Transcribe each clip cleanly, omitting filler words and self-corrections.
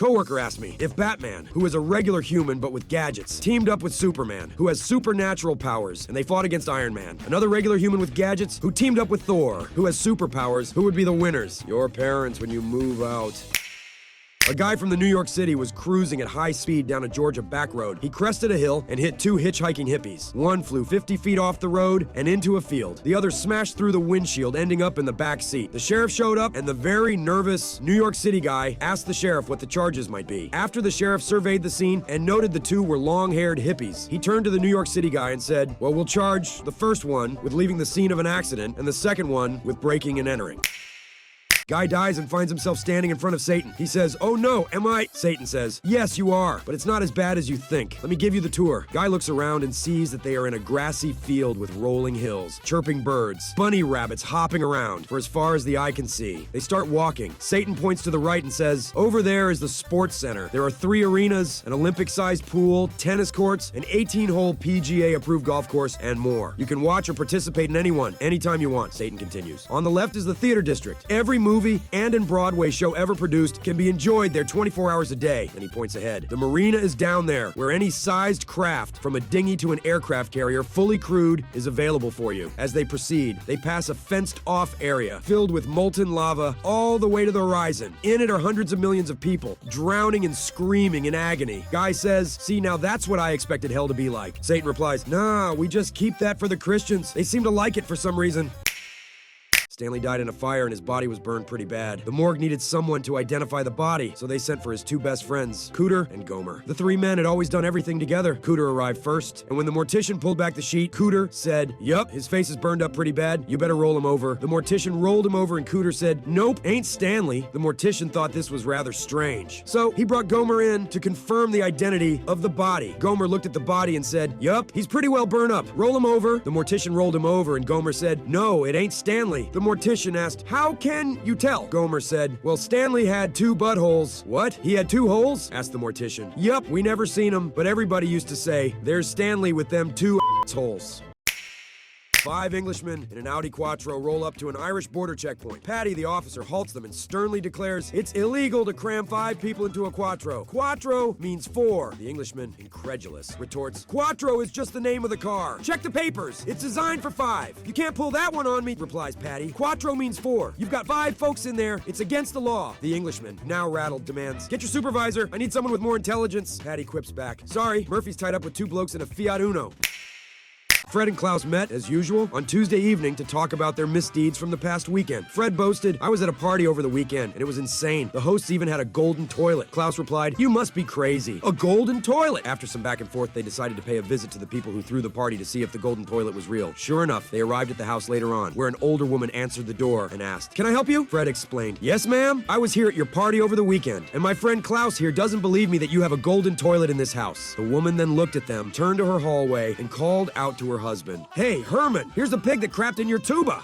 Coworker asked me if Batman, who is a regular human but with gadgets, teamed up with Superman, who has supernatural powers, and they fought against Iron Man. Another regular human with gadgets who teamed up with Thor, who has superpowers, who would be the winners? Your parents when you move out. A guy from the New York City was cruising at high speed down a Georgia back road. He crested a hill and hit two hitchhiking hippies. One flew 50 feet off the road and into a field. The other smashed through the windshield, ending up in the back seat. The sheriff showed up, and the very nervous New York City guy asked the sheriff what the charges might be. After the sheriff surveyed the scene and noted the two were long-haired hippies, he turned to the New York City guy and said, "Well, we'll charge the first one with leaving the scene of an accident and the second one with breaking and entering." Guy dies and finds himself standing in front of Satan. He says, "Oh no, am I?" Satan says, "Yes, you are, but it's not as bad as you think. Let me give you the tour." Guy looks around and sees that they are in a grassy field with rolling hills, chirping birds, bunny rabbits hopping around for as far as the eye can see. They start walking. Satan points to the right and says, "Over there is the sports center. There are 3 arenas, an Olympic-sized pool, tennis courts, an 18-hole PGA-approved golf course, and more. You can watch or participate in any one, anytime you want," Satan continues. "On the left is the theater district. Every movie and in Broadway show ever produced can be enjoyed there 24 hours a day." And he points ahead. "The marina is down there, where any sized craft, from a dinghy to an aircraft carrier, fully crewed, is available for you." As they proceed, they pass a fenced-off area filled with molten lava all the way to the horizon. In it are hundreds of millions of people, drowning and screaming in agony. Guy says, "See, now that's what I expected hell to be like." Satan replies, "Nah, we just keep that for the Christians. They seem to like it for some reason." Stanley died in a fire and his body was burned pretty bad. The morgue needed someone to identify the body, so they sent for his 2 best friends, Cooter and Gomer. The 3 men had always done everything together. Cooter arrived first, and when the mortician pulled back the sheet, Cooter said, "Yup, his face is burned up pretty bad. You better roll him over." The mortician rolled him over and Cooter said, "Nope, ain't Stanley." The mortician thought this was rather strange. So he brought Gomer in to confirm the identity of the body. Gomer looked at the body and said, "Yup, he's pretty well burned up. Roll him over." The mortician rolled him over and Gomer said, "No, it ain't Stanley." The mortician asked, "How can you tell?" Gomer said, "Well, Stanley had 2 buttholes." "What? He had 2 holes?" asked the mortician. "Yup, we never seen him, but everybody used to say, 'There's Stanley with them 2 holes.'" 5 Englishmen in an Audi Quattro roll up to an Irish border checkpoint. Paddy, the officer, halts them and sternly declares, "It's illegal to cram 5 people into a Quattro. Quattro means 4. The Englishman, incredulous, retorts, "Quattro is just the name of the car. Check the papers. It's designed for 5. You can't pull that one on me," replies Paddy. "Quattro means 4. You've got 5 folks in there. It's against the law." The Englishman, now rattled, demands, "Get your supervisor. I need someone with more intelligence." Paddy quips back, "Sorry, Murphy's tied up with 2 blokes in a Fiat Uno." Fred and Klaus met, as usual, on Tuesday evening to talk about their misdeeds from the past weekend. Fred boasted, "I was at a party over the weekend, and it was insane. The hosts even had a golden toilet." Klaus replied, "You must be crazy. A golden toilet!" After some back and forth, they decided to pay a visit to the people who threw the party to see if the golden toilet was real. Sure enough, they arrived at the house later on, where an older woman answered the door and asked, "Can I help you?" Fred explained, "Yes, ma'am. I was here at your party over the weekend, and my friend Klaus here doesn't believe me that you have a golden toilet in this house." The woman then looked at them, turned to her hallway, and called out to her husband, "Hey, Herman, here's the pig that crapped in your tuba."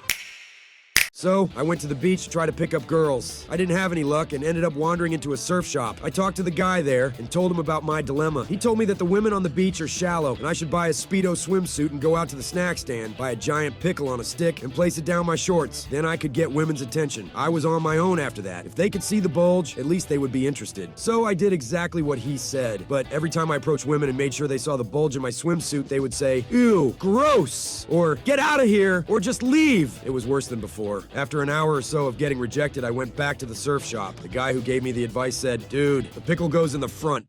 So, I went to the beach to try to pick up girls. I didn't have any luck and ended up wandering into a surf shop. I talked to the guy there and told him about my dilemma. He told me that the women on the beach are shallow and I should buy a Speedo swimsuit and go out to the snack stand, buy a giant pickle on a stick, and place it down my shorts. Then I could get women's attention. I was on my own after that. If they could see the bulge, at least they would be interested. So I did exactly what he said. But every time I approached women and made sure they saw the bulge in my swimsuit, they would say, "Ew, gross," or "Get out of here," or "Just leave." It was worse than before. After an hour or so of getting rejected, I went back to the surf shop. The guy who gave me the advice said, "Dude, the pickle goes in the front."